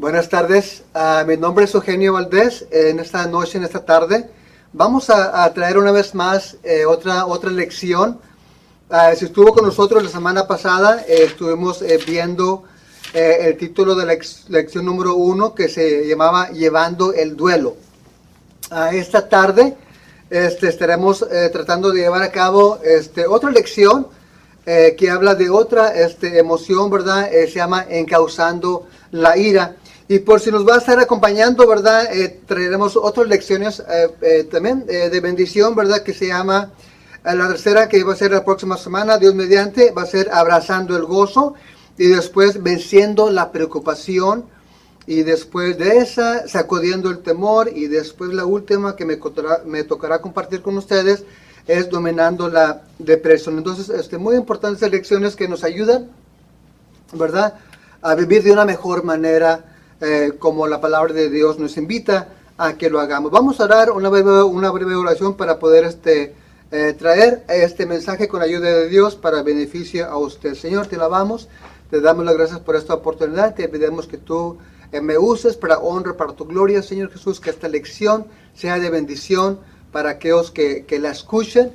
Buenas tardes, mi nombre es Eugenio Valdés. En esta noche, en esta tarde, vamos a traer una vez más otra lección. Si estuvo con nosotros la semana pasada, estuvimos viendo el título de la lección número 1, que se llamaba Llevando el Duelo. Esta tarde estaremos tratando de llevar a cabo otra lección que habla de otra emoción, ¿verdad? Se llama Encauzando la ira. Y por si nos va a estar acompañando, ¿verdad? Traeremos otras lecciones también de bendición, ¿verdad? Que se llama, la tercera que va a ser la próxima semana, Dios mediante, va a ser Abrazando el Gozo. Y después Venciendo la Preocupación. Y después de esa, Sacudiendo el Temor. Y después la última que me tocará compartir con ustedes es Dominando la Depresión. Entonces, muy importantes lecciones que nos ayudan, ¿verdad? A vivir de una mejor manera, como la palabra de Dios nos invita a que lo hagamos. Vamos a dar una breve oración para poder traer este mensaje con ayuda de Dios para beneficio a usted. Señor, te alabamos, te damos las gracias por esta oportunidad, te pedimos que tú me uses para honra, para tu gloria, Señor Jesús, que esta lección sea de bendición para aquellos que la escuchen,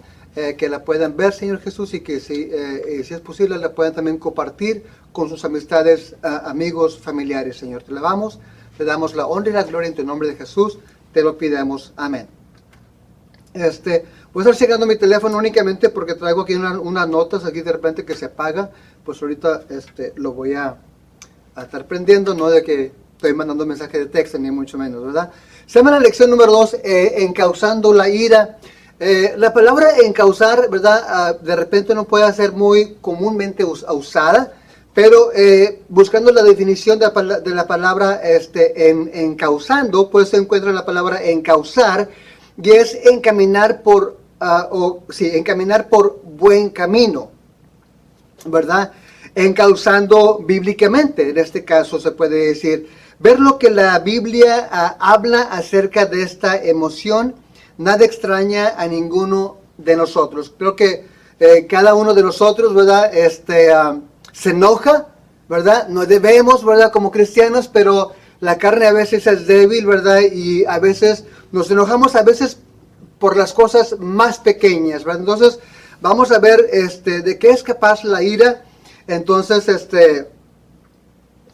que la puedan ver, Señor Jesús, y que si es posible la puedan también compartir con sus amistades, amigos, familiares, Señor. Te alabamos, te damos la honra y la gloria en tu nombre de Jesús, te lo pidamos. Amén. Voy a estar checando mi teléfono únicamente porque traigo aquí unas notas aquí de repente que se apaga, pues ahorita lo voy a estar prendiendo, no de que estoy mandando mensaje de texto, ni mucho menos, ¿verdad? Se llama la lección número 2, Encauzando la ira. La palabra encauzar, ¿verdad? De repente no puede ser muy comúnmente usada, pero buscando la definición de la palabra encauzando, pues se encuentra la palabra encauzar, y es encaminar encaminar por buen camino, ¿verdad? Encauzando bíblicamente, en este caso se puede decir, ver lo que la Biblia habla acerca de esta emoción, nada extraña a ninguno de nosotros. Creo que cada uno de nosotros, ¿verdad? Se enoja, ¿verdad? No debemos, ¿verdad? Como cristianos, pero la carne a veces es débil, ¿verdad? Y a veces nos enojamos, a veces por las cosas más pequeñas, ¿verdad? Entonces, vamos a ver de qué es capaz la ira. Entonces,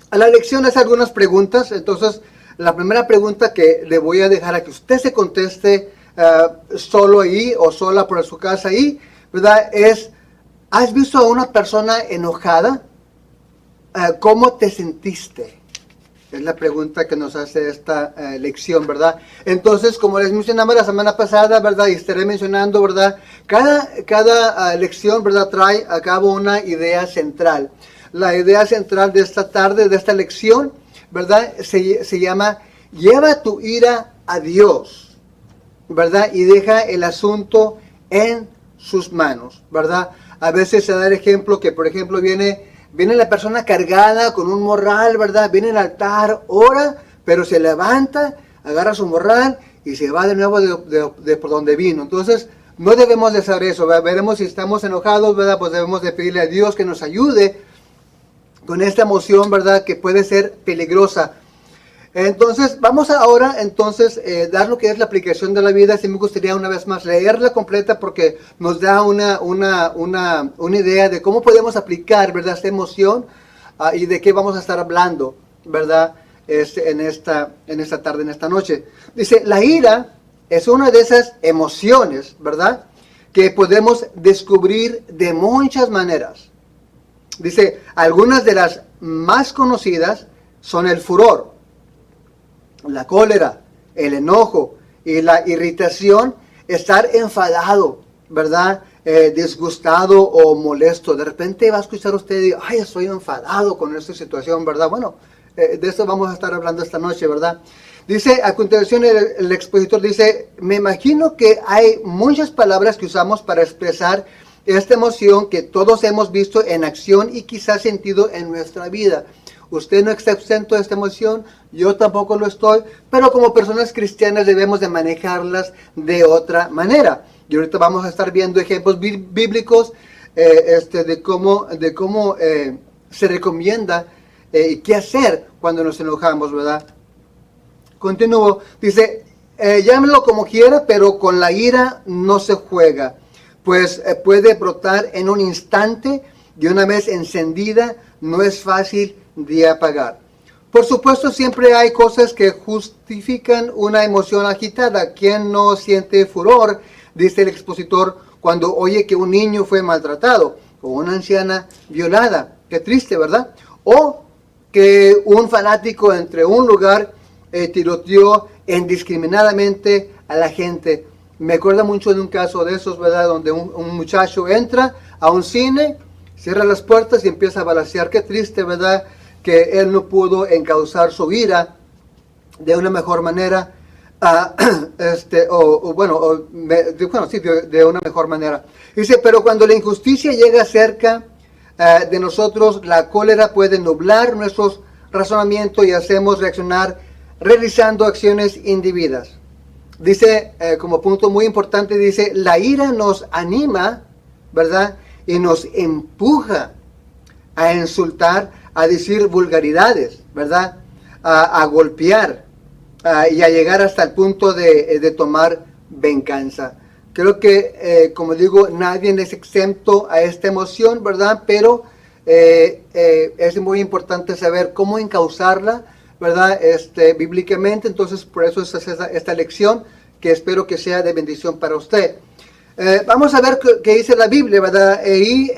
a la lección es algunas preguntas. Entonces, la primera pregunta que le voy a dejar a que usted se conteste solo ahí o sola por su casa ahí, ¿verdad? Es, ¿has visto a una persona enojada? ¿Cómo te sentiste? Es la pregunta que nos hace esta lección, ¿verdad? Entonces, como les mencionaba la semana pasada, ¿verdad? Y estaré mencionando, ¿verdad? Cada lección, ¿verdad? Trae a cabo una idea central. La idea central de esta tarde, de esta lección, ¿verdad? Se llama, lleva tu ira a Dios, ¿verdad? Y deja el asunto en sus manos, ¿verdad? A veces se da el ejemplo que, por ejemplo, viene la persona cargada con un morral, ¿verdad? Viene al altar, ora, pero se levanta, agarra su morral y se va de nuevo de por donde vino. Entonces, no debemos de hacer eso, ¿verdad? Veremos si estamos enojados, ¿verdad? Pues debemos de pedirle a Dios que nos ayude con esta emoción, ¿verdad? Que puede ser peligrosa. Entonces, vamos ahora, dar lo que es la aplicación de la vida. Sí me gustaría una vez más leerla completa porque nos da una idea de cómo podemos aplicar, ¿verdad? Esta emoción y de qué vamos a estar hablando, ¿verdad? En esta tarde, en esta noche. Dice, la ira es una de esas emociones, ¿verdad? Que podemos descubrir de muchas maneras. Dice, algunas de las más conocidas son el furor, la cólera, el enojo y la irritación, estar enfadado, ¿verdad? Disgustado o molesto. De repente va a escuchar usted y dice, ay, estoy enfadado con esta situación, ¿verdad? Bueno, de eso vamos a estar hablando esta noche, ¿verdad? Dice, a continuación el expositor dice, me imagino que hay muchas palabras que usamos para expresar esta emoción que todos hemos visto en acción y quizás sentido en nuestra vida. Usted no está exento de esta emoción, yo tampoco lo estoy, pero como personas cristianas debemos de manejarlas de otra manera. Y ahorita vamos a estar viendo ejemplos bíblicos de cómo se recomienda y qué hacer cuando nos enojamos, ¿verdad? Continúo, dice, llámelo como quiera, pero con la ira no se juega, pues puede brotar en un instante y una vez encendida no es fácil de apagar. Por supuesto, siempre hay cosas que justifican una emoción agitada. ¿Quién no siente furor, dice el expositor, cuando oye que un niño fue maltratado o una anciana violada? Qué triste, ¿verdad? O que un fanático entre un lugar tiroteó indiscriminadamente a la gente. Me acuerdo mucho de un caso de esos, ¿verdad? Donde un muchacho entra a un cine, cierra las puertas y empieza a balacear. Qué triste, ¿verdad? Que él no pudo encauzar su ira de una mejor manera, de una mejor manera. Dice, pero cuando la injusticia llega cerca de nosotros, la cólera puede nublar nuestros razonamientos y hacemos reaccionar realizando acciones indebidas. Dice, como punto muy importante, dice, la ira nos anima, ¿verdad? Y nos empuja a insultar, a decir vulgaridades, ¿verdad? A golpear y a llegar hasta el punto de tomar venganza. Creo que, como digo, nadie es exento a esta emoción, ¿verdad? Pero es muy importante saber cómo encauzarla, ¿verdad? Bíblicamente. Entonces, por eso es esta lección que espero que sea de bendición para usted. Vamos a ver qué dice la Biblia, ¿verdad? Y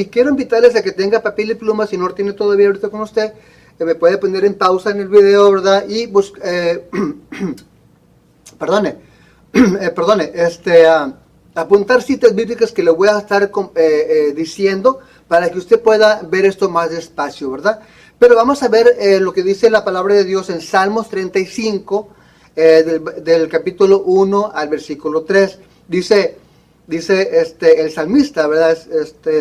quiero invitarles a que tenga papel y pluma, si no lo tiene todavía ahorita con usted, me puede poner en pausa en el video, ¿verdad? Y apuntar citas bíblicas que le voy a estar diciendo para que usted pueda ver esto más despacio, ¿verdad? Pero vamos a ver lo que dice la palabra de Dios en Salmos 35, del capítulo 1 al versículo 3. Dice el salmista, ¿verdad?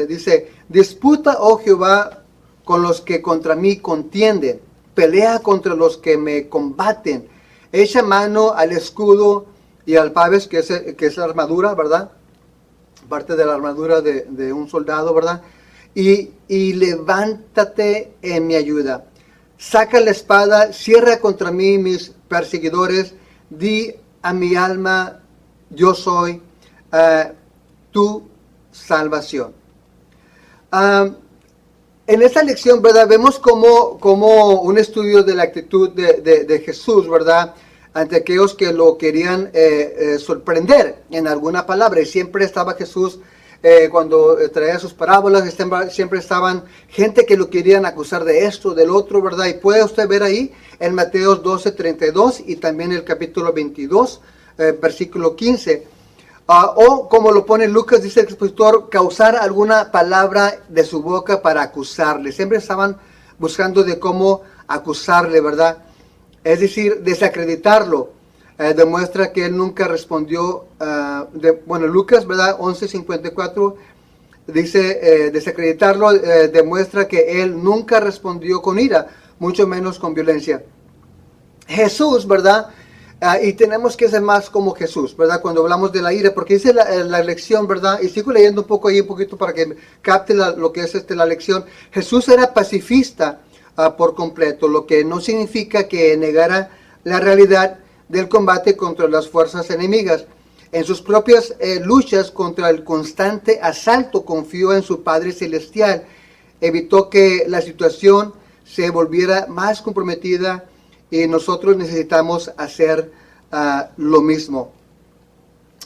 Dice, disputa, oh Jehová, con los que contra mí contienden, pelea contra los que me combaten, echa mano al escudo y al paves, que es la armadura, ¿verdad? Parte de la armadura de un soldado, ¿verdad? Y levántate en mi ayuda. Saca la espada, cierra contra mí mis perseguidores, di a mi alma, yo soy tu salvación. En esta lección, ¿verdad? Vemos como un estudio de la actitud de Jesús, ¿verdad? Ante aquellos que lo querían sorprender en alguna palabra. Y siempre estaba Jesús, cuando traía sus parábolas, siempre estaban gente que lo querían acusar de esto, del otro, ¿verdad? Y puede usted ver ahí en Mateo 12:32 y también el capítulo 22, versículo 15. O como lo pone Lucas, dice el expositor, causar alguna palabra de su boca para acusarle. Siempre estaban buscando de cómo acusarle, ¿verdad? Es decir, desacreditarlo. Demuestra que él nunca respondió. Lucas, ¿verdad? 11:54 dice, desacreditarlo demuestra que él nunca respondió con ira, mucho menos con violencia. Jesús, ¿verdad? Y tenemos que ser más como Jesús, ¿verdad? Cuando hablamos de la ira, porque dice la lección, ¿verdad? Y sigo leyendo un poquito para que capte lo que es la lección. Jesús era pacifista por completo, lo que no significa que negara la realidad del combate contra las fuerzas enemigas. En sus propias luchas contra el constante asalto, confió en su Padre Celestial. Evitó que la situación se volviera más comprometida y nosotros necesitamos hacer lo mismo.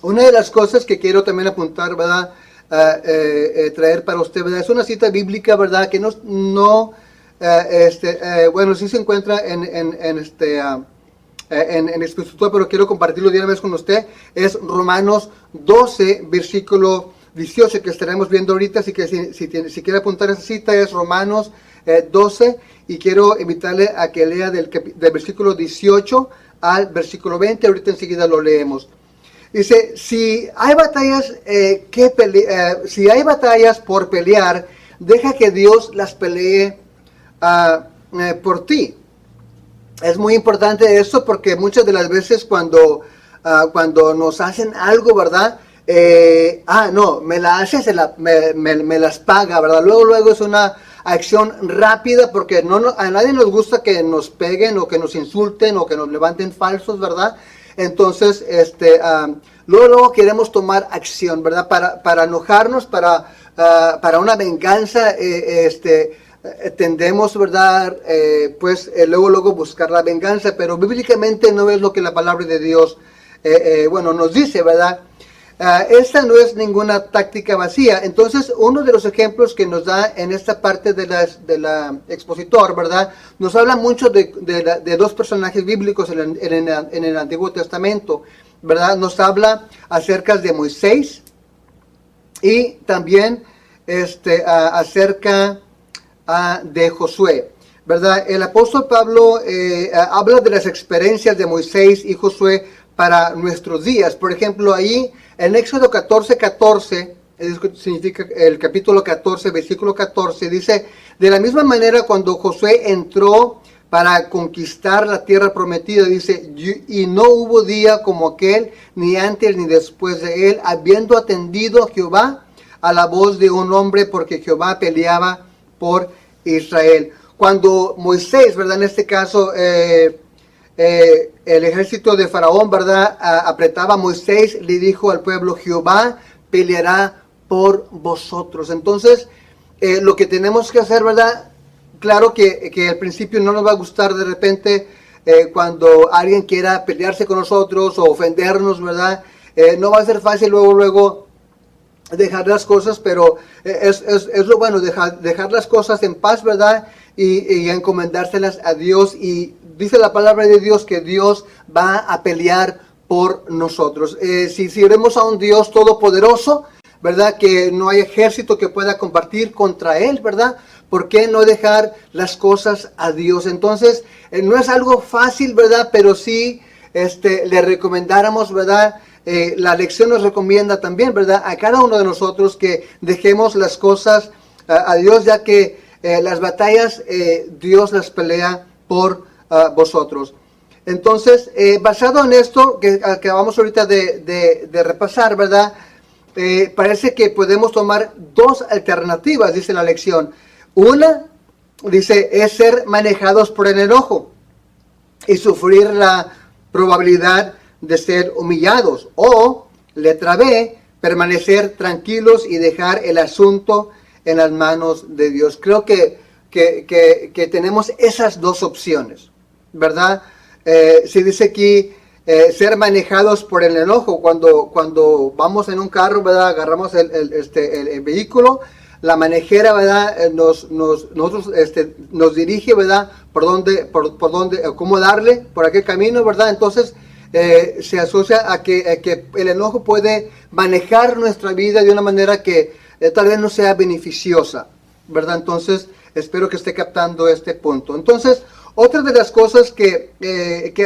Una de las cosas que quiero también apuntar, ¿verdad? Traer para usted, ¿verdad? Es una cita bíblica, ¿verdad? Que sí se encuentra en el expositor, pero quiero compartirlo de una vez con usted. Es Romanos 12, versículo 18, que estaremos viendo ahorita. Así que si quiere apuntar esa cita, es Romanos 12, y quiero invitarle a que lea del versículo 18 al versículo 20. Ahorita enseguida lo leemos. Dice, si hay batallas por pelear, deja que Dios las pelee por ti. Es muy importante eso, porque muchas de las veces cuando nos hacen algo, ¿verdad? Me la hace, me las paga, ¿verdad? Luego es una acción rápida, porque a nadie nos gusta que nos peguen o que nos insulten o que nos levanten falsos, ¿verdad? Entonces, luego queremos tomar acción, ¿verdad? Para enojarnos, para una venganza, tendemos, ¿verdad? Luego buscar la venganza, pero bíblicamente no es lo que la palabra de Dios, nos dice, ¿verdad? Esta no es ninguna táctica vacía. Entonces, uno de los ejemplos que nos da en esta parte de la expositor, ¿verdad? Nos habla mucho de dos personajes bíblicos en el Antiguo Testamento, ¿verdad? Nos habla acerca de Moisés y también acerca de Josué, ¿verdad? El apóstol Pablo habla de las experiencias de Moisés y Josué para nuestros días. Por ejemplo, ahí en Éxodo 14:14, significa el capítulo 14, versículo 14, dice: de la misma manera cuando Josué entró para conquistar la tierra prometida, dice, y no hubo día como aquel, ni antes ni después de él, habiendo atendido a Jehová a la voz de un hombre, porque Jehová peleaba por Israel. Cuando Moisés, ¿verdad? En este caso, el ejército de Faraón, ¿verdad? Apretaba a Moisés, le dijo al pueblo: Jehová peleará por vosotros. Entonces, lo que tenemos que hacer, ¿verdad? Claro que al principio no nos va a gustar de repente cuando alguien quiera pelearse con nosotros o ofendernos, ¿verdad? No va a ser fácil luego dejar las cosas, pero es lo bueno, dejar las cosas en paz, ¿verdad? Y encomendárselas a Dios. Y dice la palabra de Dios que Dios va a pelear por nosotros. Si iremos a un Dios todopoderoso, ¿verdad? Que no hay ejército que pueda combatir contra Él, ¿verdad? ¿Por qué no dejar las cosas a Dios? Entonces, no es algo fácil, ¿verdad? Pero sí le recomendáramos, ¿verdad? La lección nos recomienda también, ¿verdad? A cada uno de nosotros que dejemos las cosas a Dios, ya que las batallas Dios las pelea por vosotros. Entonces, basado en esto que acabamos ahorita de repasar, ¿verdad? Parece que podemos tomar dos alternativas, dice la lección. Una, dice, es ser manejados por el enojo y sufrir la probabilidad de ser humillados. O, letra B, permanecer tranquilos y dejar el asunto en las manos de Dios. Creo que tenemos esas dos opciones, ¿verdad? Se dice aquí, ser manejados por el enojo. Cuando vamos en un carro, ¿verdad? Agarramos el vehículo, la manejera, ¿verdad? Nos dirige, ¿verdad? Por dónde, cómo darle, por aquel camino, ¿verdad? Entonces, se asocia a que el enojo puede manejar nuestra vida de una manera que tal vez no sea beneficiosa, ¿verdad? Entonces, espero que esté captando este punto. Entonces, otra de las cosas que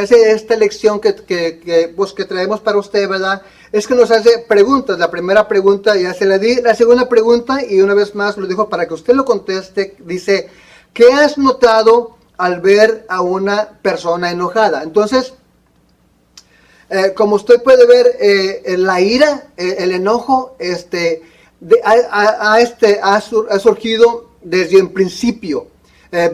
hace esta lección que traemos para usted, ¿verdad? Es que nos hace preguntas. La primera pregunta ya se la di. La segunda pregunta, y una vez más lo dejo para que usted lo conteste, dice: ¿qué has notado al ver a una persona enojada? Entonces, como usted puede ver, la ira, el enojo, ha surgido desde el principio.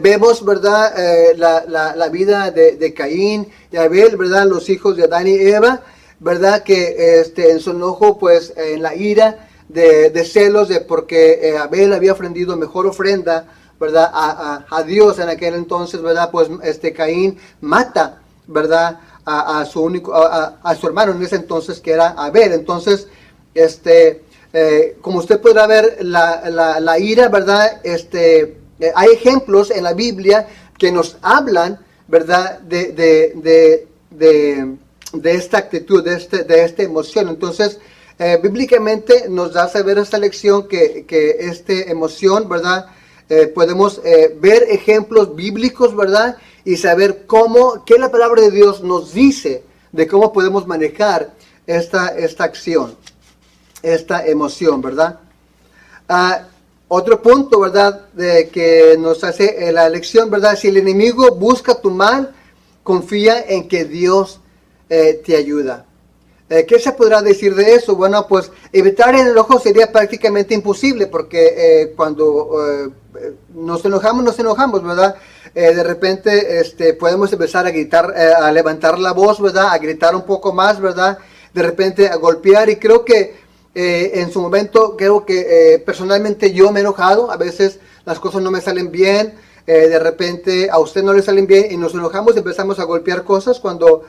Vemos, ¿verdad? La vida de Caín y Abel, ¿verdad? Los hijos de Adán y Eva, ¿verdad? Que en su enojo, pues, en la ira de celos, porque Abel había ofrendido mejor ofrenda, ¿verdad? A Dios en aquel entonces, ¿verdad? Pues Caín mata, ¿verdad? A su hermano en ese entonces, que era Abel. Entonces, como usted podrá ver, la ira, ¿verdad? Hay ejemplos en la Biblia que nos hablan, ¿verdad? De esta actitud, de esta emoción. Entonces, bíblicamente nos da a saber esta lección que esta emoción, ¿verdad? Podemos ver ejemplos bíblicos, ¿verdad? Y saber qué la palabra de Dios nos dice de cómo podemos manejar esta acción, esta emoción, ¿verdad? Otro punto, ¿verdad? Que nos hace la lección, ¿verdad? Si el enemigo busca tu mal, confía en que Dios te ayuda. ¿Qué se podrá decir de eso? Bueno, pues evitar el enojo sería prácticamente imposible, porque cuando nos enojamos, ¿verdad? De repente podemos empezar a gritar, a levantar la voz, ¿verdad? A gritar un poco más, ¿verdad? De repente a golpear, y creo que en su momento, personalmente yo me he enojado, a veces las cosas no me salen bien, de repente a usted no le salen bien y nos enojamos y empezamos a golpear cosas cuando,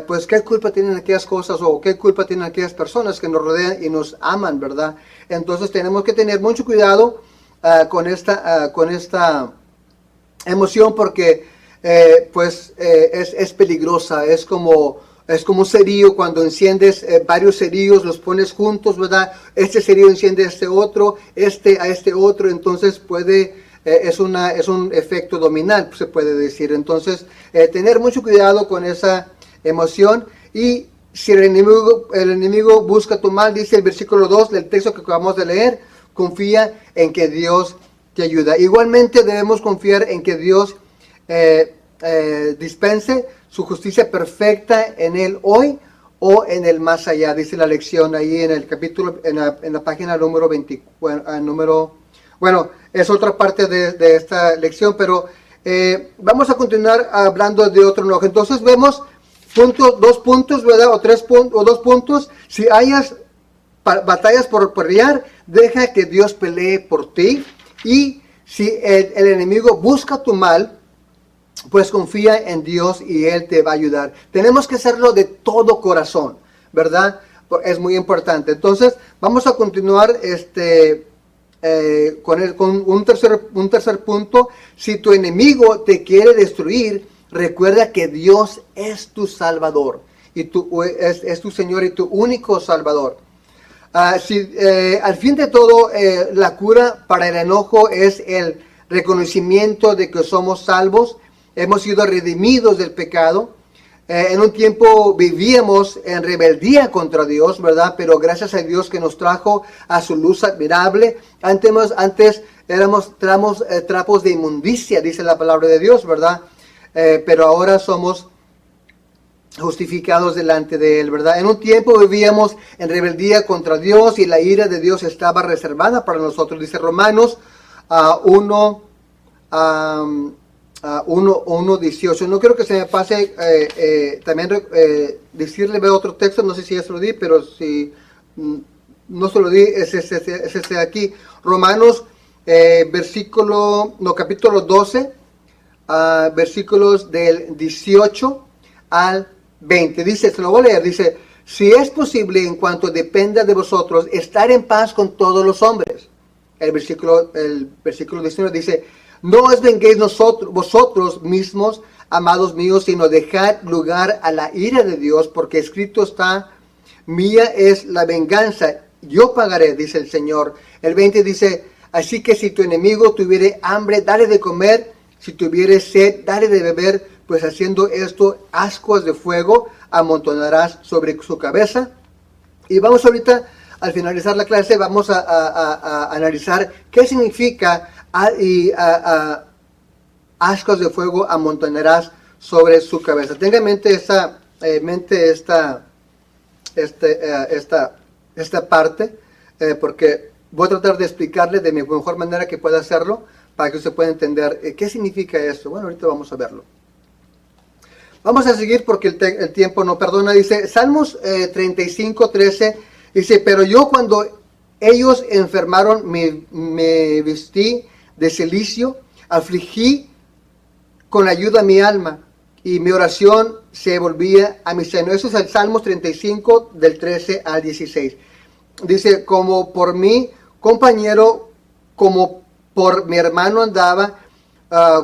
pues, ¿qué culpa tienen aquellas cosas o qué culpa tienen aquellas personas que nos rodean y nos aman, ¿verdad? Entonces tenemos que tener mucho cuidado con esta emoción, porque es peligrosa. Es como un cerillo. Cuando enciendes varios cerillos, los pones juntos, ¿verdad? Este cerillo enciende a este otro, a este otro, entonces es un efecto dominal, se puede decir. Entonces, tener mucho cuidado con esa emoción. Y si el enemigo busca tu mal, dice el versículo 2 del texto que acabamos de leer, confía en que Dios te ayuda. Igualmente debemos confiar en que Dios dispense su justicia perfecta en el hoy o en el más allá. Dice la lección ahí en el capítulo, en la página número 20. Bueno, es otra parte de esta lección, pero vamos a continuar hablando de otro enojo. Entonces vemos dos puntos, ¿verdad? O dos puntos. Si hayas batallas por pelear, deja que Dios pelee por ti. Y si el enemigo busca tu mal, pues confía en Dios y Él te va a ayudar. Tenemos que hacerlo de todo corazón, ¿verdad? Es muy importante. Entonces, vamos a continuar con un tercer punto. Si tu enemigo te quiere destruir, recuerda que Dios es tu Salvador. Y es tu Señor y tu único Salvador. Al fin de todo, la cura para el enojo es el reconocimiento de que somos salvos. Hemos sido redimidos del pecado. En un tiempo vivíamos en rebeldía contra Dios, ¿verdad? Pero gracias a Dios que nos trajo a su luz admirable. Antes éramos trapos de inmundicia, dice la palabra de Dios, ¿verdad? Pero ahora somos justificados delante de Él, ¿verdad? En un tiempo vivíamos en rebeldía contra Dios y la ira de Dios estaba reservada para nosotros. Dice Romanos 1:18. No quiero que se me pase también decirle, veo otro texto, no sé si ya se lo di, pero si no se lo di, es este aquí. Romanos capítulo 12, versículos del 18 al 20. Dice, se lo voy a leer, dice: si es posible, en cuanto dependa de vosotros, estar en paz con todos los hombres. El versículo 19 dice: no os venguéis vosotros mismos, amados míos, sino dejad lugar a la ira de Dios, porque escrito está: mía es la venganza, yo pagaré, dice el Señor. El 20 dice: así que si tu enemigo tuviere hambre, dale de comer; si tuviere sed, dale de beber, pues haciendo esto, ascuas de fuego amontonarás sobre su cabeza. Y vamos ahorita, al finalizar la clase, vamos a analizar qué significa ascuas de fuego amontonarás sobre su cabeza. Tenga en mente esta parte, porque voy a tratar de explicarle de mi mejor manera que pueda hacerlo, para que usted pueda entender qué significa esto. Bueno, ahorita vamos a verlo. Vamos a seguir porque el tiempo no perdona. Dice Salmos 35:13, dice: pero yo, cuando ellos enfermaron, me vestí de cilicio, afligí con ayuda mi alma, y mi oración se volvía a mi seno. Eso es el Salmos 35, del 13 al 16. Dice: como por mi compañero, como por mi hermano andaba,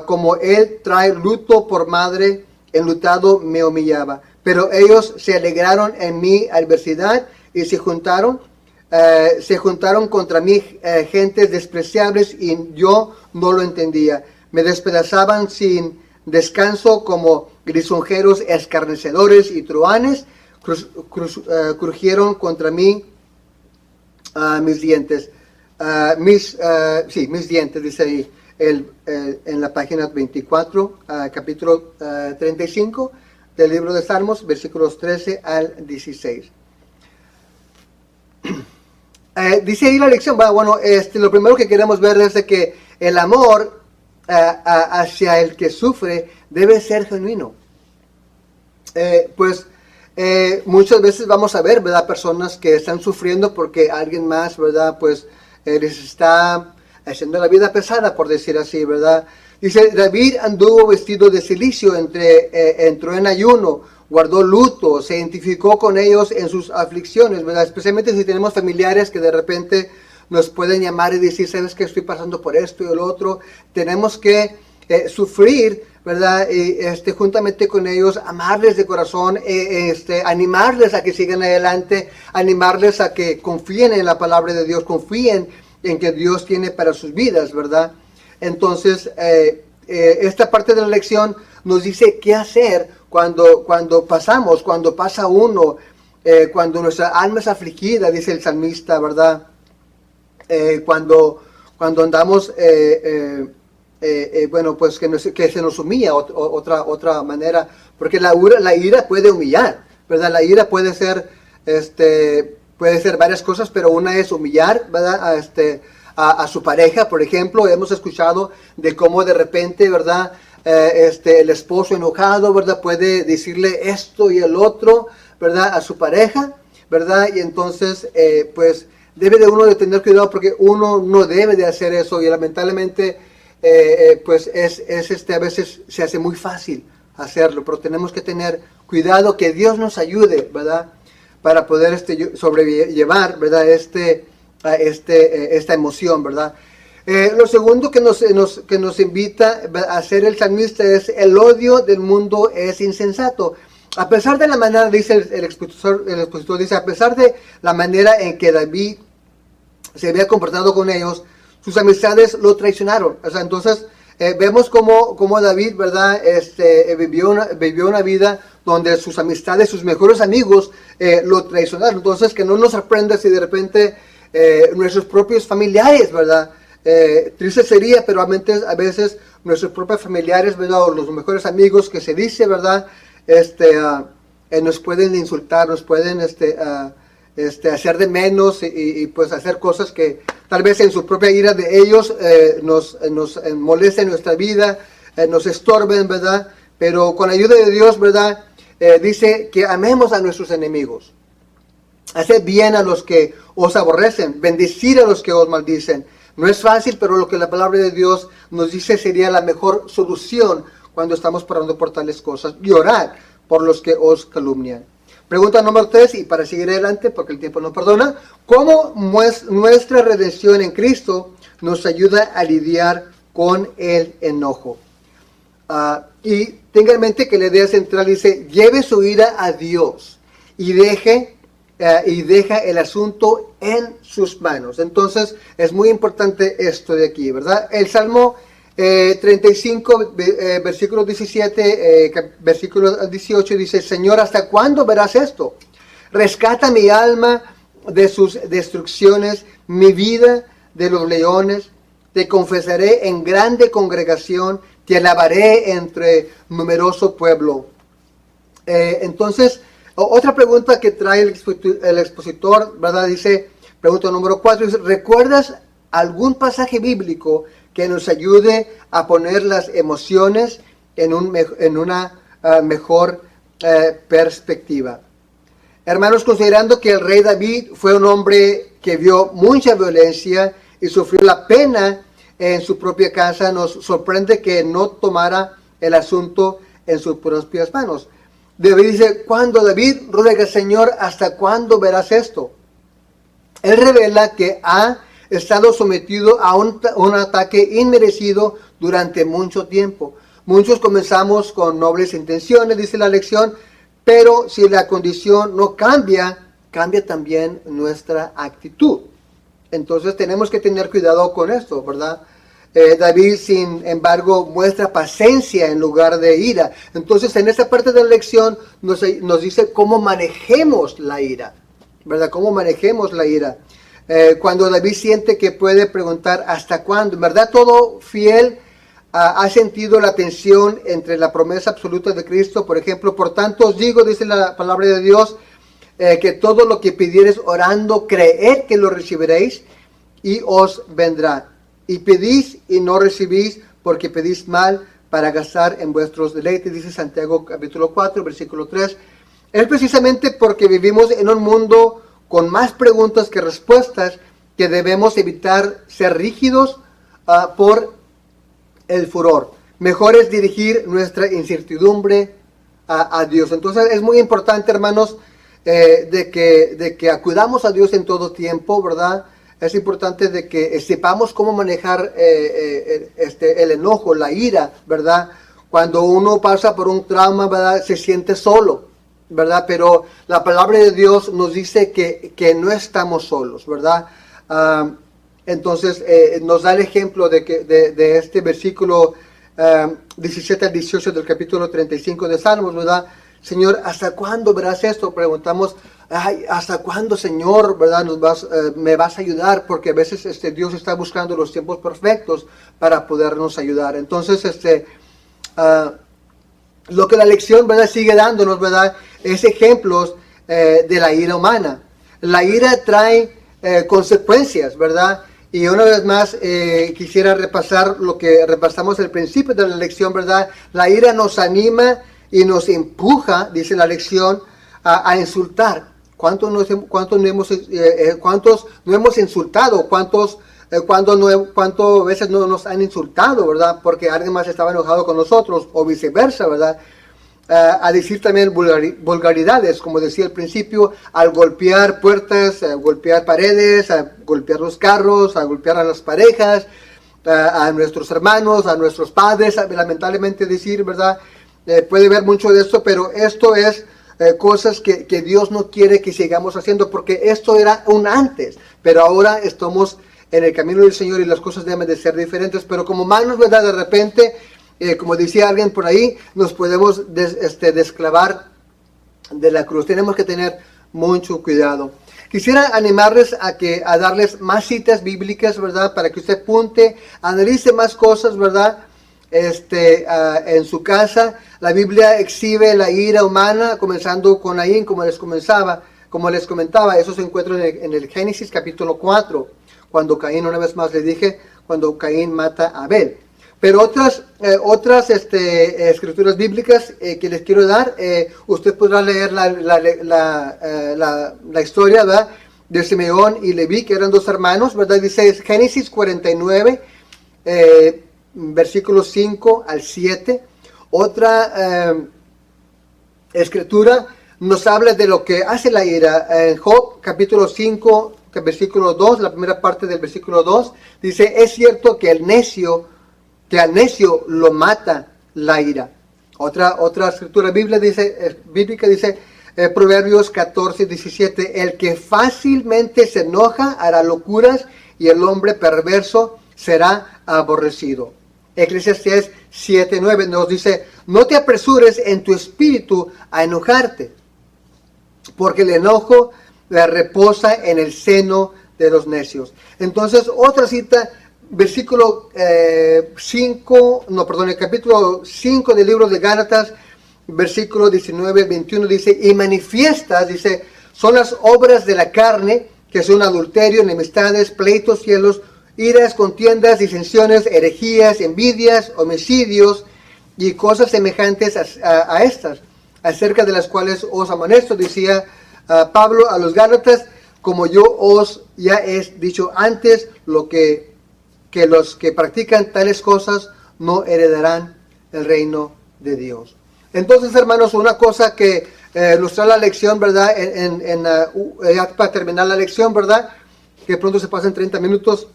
como él trae luto por madre, enlutado me humillaba. Pero ellos se alegraron en mi adversidad y se juntaron contra mí gentes despreciables, y yo no lo entendía. Me despedazaban sin descanso como lisonjeros, escarnecedores y truhanes. Crujieron contra mí mis dientes. Mis dientes, dice ahí en la página 24, capítulo 35 del libro de Salmos, versículos 13 al 16. Dice ahí la lección. Bueno, lo primero que queremos ver es de que el amor hacia el que sufre debe ser genuino. Muchas veces vamos a ver, ¿verdad?, personas que están sufriendo porque alguien más, ¿verdad?, pues les está haciendo la vida pesada, por decir así, ¿verdad? Dice, David anduvo vestido de cilicio, entró en ayuno, guardó luto, se identificó con ellos en sus aflicciones, ¿verdad? Especialmente si tenemos familiares que de repente nos pueden llamar y decir, ¿sabes qué? Estoy pasando por esto y lo otro. Tenemos que sufrir, ¿verdad? Y juntamente con ellos, amarles de corazón, animarles a que sigan adelante, animarles a que confíen en la palabra de Dios, confíen en que Dios tiene para sus vidas, ¿verdad? Entonces, esta parte de la lección nos dice qué hacer cuando pasa uno, cuando nuestra alma es afligida, dice el salmista, ¿verdad? Cuando andamos, pues que se nos humilla, otra manera, porque la ira puede humillar, ¿verdad? La ira puede ser varias cosas, pero una es humillar, ¿verdad? A su pareja, por ejemplo. Hemos escuchado de cómo de repente, ¿verdad?, el esposo enojado, ¿verdad?, puede decirle esto y el otro, ¿verdad?, a su pareja, ¿verdad? Y entonces, pues, debe de uno de tener cuidado porque uno no debe de hacer eso y lamentablemente, pues, a veces se hace muy fácil hacerlo, pero tenemos que tener cuidado, que Dios nos ayude, ¿verdad?, para poder sobrellevar, ¿verdad?, esta emoción, ¿verdad? Lo segundo que nos invita a hacer el salmista es: el odio del mundo es insensato. A pesar de la manera, dice el expositor dice, a pesar de la manera en que David se había comportado con ellos, sus amistades lo traicionaron. O sea, entonces vemos cómo David, ¿verdad?, vivió una vida donde sus amistades, sus mejores amigos lo traicionaron. Entonces, que no nos sorprenda si de repente nuestros propios familiares, ¿verdad? Triste sería, pero a veces nuestros propios familiares, ¿verdad?, o los mejores amigos que se dice, ¿verdad?, nos pueden insultar, nos pueden hacer de menos y pues hacer cosas que tal vez en su propia ira de ellos nos molesten nuestra vida, nos estorben, ¿verdad? Pero con la ayuda de Dios, ¿verdad?, dice que amemos a nuestros enemigos. Haced bien a los que os aborrecen, bendecir a los que os maldicen. No es fácil, pero lo que la palabra de Dios nos dice sería la mejor solución cuando estamos pasando por tales cosas. Y orar por los que os calumnian. Pregunta número 3, y para seguir adelante, porque el tiempo no perdona: ¿cómo nuestra redención en Cristo nos ayuda a lidiar con el enojo? Y tenga en mente que la idea central dice: lleve su ira a Dios y deja el asunto en sus manos. Entonces es muy importante esto de aquí, ¿verdad? El Salmo 35, versículo 17, versículo 18 dice: Señor, ¿hasta cuándo verás esto? Rescata mi alma de sus destrucciones, mi vida de los leones. Te confesaré en grande congregación, te alabaré entre numeroso pueblo. Entonces, otra pregunta que trae el expositor, ¿verdad? Dice, pregunta número 4, dice: ¿recuerdas algún pasaje bíblico que nos ayude a poner las emociones en una mejor perspectiva? Hermanos, considerando que el rey David fue un hombre que vio mucha violencia y sufrió la pena en su propia casa, nos sorprende que no tomara el asunto en sus propias manos. David dice, cuando David ruega: Señor, ¿hasta cuándo verás esto? Él revela que ha estado sometido a un ataque inmerecido durante mucho tiempo. Muchos comenzamos con nobles intenciones, dice la lección, pero si la condición no cambia, cambia también nuestra actitud. Entonces tenemos que tener cuidado con esto, ¿verdad? David, sin embargo, muestra paciencia en lugar de ira. Entonces, en esta parte de la lección nos dice cómo manejemos la ira, ¿verdad? Cómo manejemos la ira. Cuando David siente que puede preguntar ¿hasta cuándo? En verdad, todo fiel ha sentido la tensión entre la promesa absoluta de Cristo. Por ejemplo, por tanto os digo, dice la palabra de Dios, que todo lo que pidiereis orando, creed que lo recibiréis y os vendrá. y pedís y no recibís, porque pedís mal para gastar en vuestros deleites, dice Santiago capítulo 4, versículo 3. Es precisamente porque vivimos en un mundo con más preguntas que respuestas que debemos evitar ser rígidos por el furor. Mejor es dirigir nuestra incertidumbre a Dios. Entonces es muy importante, hermanos, de que acudamos a Dios en todo tiempo, ¿verdad? Es importante de que sepamos cómo manejar el enojo, la ira, ¿verdad? Cuando uno pasa por un trauma, ¿verdad? Se siente solo, ¿verdad? Pero la palabra de Dios nos dice que no estamos solos, ¿verdad? Entonces nos da el ejemplo de este versículo 17 al 18 del capítulo 35 de Salmos, ¿verdad? Señor, ¿hasta cuándo verás esto? Preguntamos, ay, ¿hasta cuándo, Señor, verdad, me vas a ayudar? Porque a veces Dios está buscando los tiempos perfectos para podernos ayudar. Entonces, lo que la lección, ¿verdad?, sigue dándonos, ¿verdad?, es ejemplos de la ira humana. La ira trae consecuencias, ¿verdad? Y una vez más quisiera repasar lo que repasamos al principio de la lección, ¿verdad? La ira nos anima y nos empuja, dice la lección, a insultar. ¿Cuántos no hemos insultado? ¿Cuántas veces no nos han insultado, verdad? Porque alguien más estaba enojado con nosotros, o viceversa, ¿verdad? A decir también vulgaridades, como decía al principio, al golpear puertas, a golpear paredes, a golpear los carros, a golpear a las parejas, a nuestros hermanos, a nuestros padres, lamentablemente decir, ¿verdad? Puede ver mucho de esto, pero esto es cosas que Dios no quiere que sigamos haciendo, porque esto era un antes, pero ahora estamos en el camino del Señor y las cosas deben de ser diferentes. Pero como humanos, ¿verdad?, de repente, como decía alguien por ahí, nos podemos desclavar de la cruz. Tenemos que tener mucho cuidado. Quisiera animarles a darles más citas bíblicas, ¿verdad?, para que usted apunte, analice más cosas, ¿verdad?, en su casa. La Biblia exhibe la ira humana, comenzando con Caín, como les comentaba. Eso se encuentra en el Génesis capítulo 4, cuando Caín, una vez más le dije, cuando Caín mata a Abel. Pero otras escrituras bíblicas que les quiero dar, usted podrá leer la historia, ¿verdad?, de Simeón y Leví, que eran dos hermanos, ¿verdad? Dice Génesis 49, versículos 5 al 7. Otra escritura nos habla de lo que hace la ira. En Job capítulo 5, versículo 2, la primera parte del versículo 2, dice, es cierto que al necio lo mata la ira. Otra escritura bíblica dice Proverbios 14, 17, el que fácilmente se enoja hará locuras y el hombre perverso será aborrecido. Eclesiastés 7, 9 nos dice, no te apresures en tu espíritu a enojarte, porque el enojo reposa en el seno de los necios. Entonces, otra cita, el capítulo 5 del libro de Gálatas, versículo 19, 21, dice, y manifiestas, dice, son las obras de la carne, que son adulterio, enemistades, pleitos, celos, iras, contiendas, disensiones, herejías, envidias, homicidios y cosas semejantes a estas, acerca de las cuales os amonesto, decía Pablo a los Gálatas, como yo os ya he dicho antes, que los que practican tales cosas no heredarán el reino de Dios. Entonces, hermanos, una cosa que nos trae la lección, ¿verdad? Ya para terminar la lección, ¿verdad?, que pronto se pasan 30 minutos,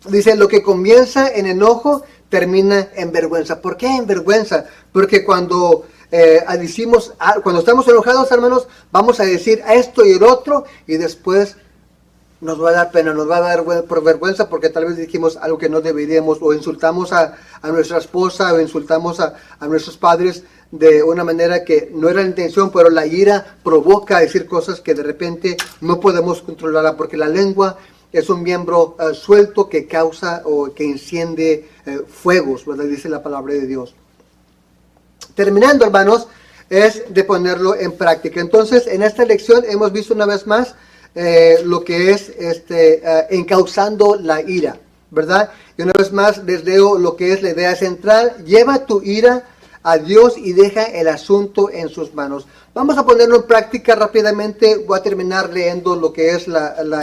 dice, lo que comienza en enojo termina en vergüenza. ¿Por qué en vergüenza? Porque cuando estamos enojados, hermanos, vamos a decir esto y el otro, y después nos va a dar pena, nos va a dar por vergüenza, porque tal vez dijimos algo que no deberíamos, o insultamos a nuestra esposa, o insultamos a nuestros padres de una manera que no era la intención, pero la ira provoca decir cosas que de repente no podemos controlar, porque la lengua es un miembro suelto que causa o que enciende fuegos, ¿verdad?, dice la palabra de Dios. Terminando, hermanos, es de ponerlo en práctica. Entonces, en esta lección hemos visto una vez más lo que es encauzando la ira, ¿verdad? Y una vez más les leo lo que es la idea central. Lleva tu ira a Dios y deja el asunto en sus manos. Vamos a ponerlo en práctica rápidamente. Voy a terminar leyendo lo que es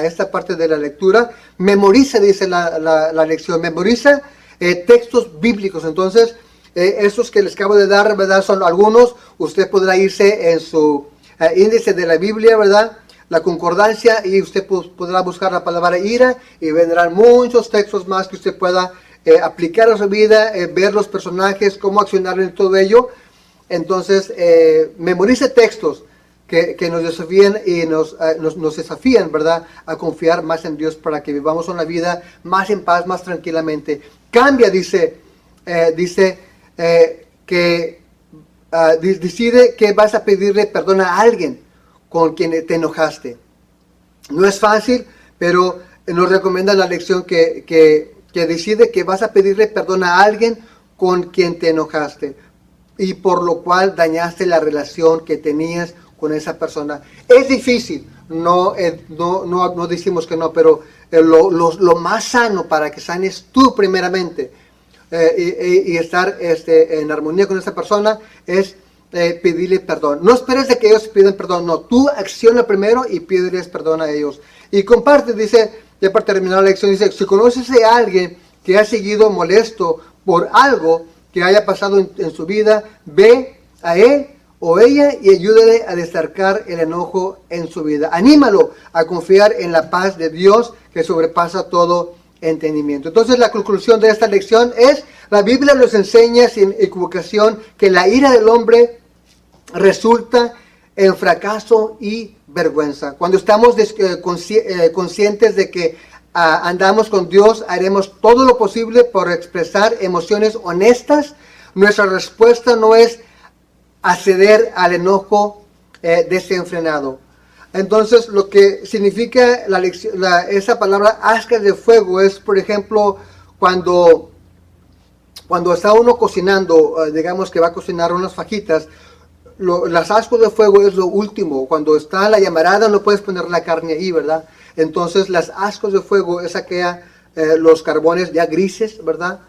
esta parte de la lectura. Memoriza, dice la lección, memoriza textos bíblicos. Entonces, estos que les acabo de dar, ¿verdad? Son algunos. Usted podrá irse en su índice de la Biblia, ¿verdad? La concordancia, y usted podrá buscar la palabra ira y vendrán muchos textos más que usted pueda aplicar a su vida, ver los personajes, cómo accionar en todo ello. Entonces, memorice textos que nos desafían y nos desafían, ¿verdad?, a confiar más en Dios para que vivamos una vida más en paz, más tranquilamente. Cambia, decide que vas a pedirle perdón a alguien con quien te enojaste. No es fácil, pero nos recomienda la lección que decide que vas a pedirle perdón a alguien con quien te enojaste y por lo cual dañaste la relación que tenías con esa persona. Es difícil, no decimos que no, pero lo más sano para que sanes tú primeramente y estar en armonía con esa persona es pedirle perdón. No esperes de que ellos piden perdón, no, tú acciona primero y pídeles perdón a ellos. Y comparte, dice, ya para terminar la lección, dice, si conoces a alguien que ha seguido molesto por algo que haya pasado en su vida, ve a él o ella y ayúdale a descargar el enojo en su vida. Anímalo a confiar en la paz de Dios que sobrepasa todo entendimiento. Entonces la conclusión de esta lección es, la Biblia nos enseña sin equivocación que la ira del hombre resulta en fracaso y vergüenza. Cuando estamos conscientes de que andamos con Dios, haremos todo lo posible por expresar emociones honestas. Nuestra respuesta no es acceder al enojo desenfrenado. Entonces, lo que significa esa palabra ascuas de fuego es, por ejemplo, cuando está uno cocinando, digamos que va a cocinar unas fajitas, las ascuas de fuego es lo último. Cuando está la llamarada no puedes poner la carne ahí, ¿verdad? Entonces las ascuas de fuego es aquella, los carbones ya grises, ¿verdad?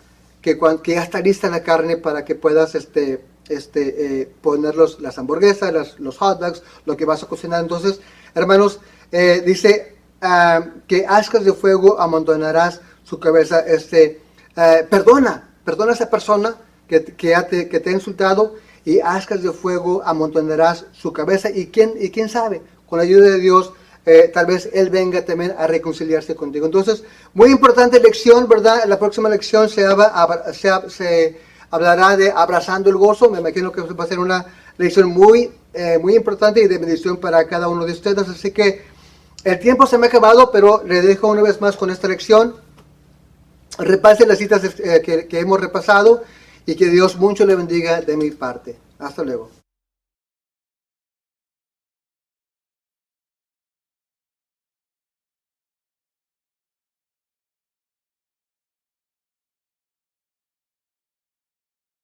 Que ya está lista la carne para que puedas poner las hamburguesas, los hot dogs, lo que vas a cocinar. Entonces, hermanos, dice que ascuas de fuego amontonarás su cabeza. Perdona a esa persona que te ha insultado, y ascuas de fuego amontonarás su cabeza. Y quién sabe, con la ayuda de Dios, tal vez Él venga también a reconciliarse contigo. Entonces, muy importante lección, ¿verdad? En la próxima lección se hablará de abrazando el gozo. Me imagino que va a ser una lección muy importante y de bendición para cada uno de ustedes. Así que el tiempo se me ha acabado, pero le dejo una vez más con esta lección. Repase las citas que hemos repasado y que Dios mucho le bendiga de mi parte. Hasta luego.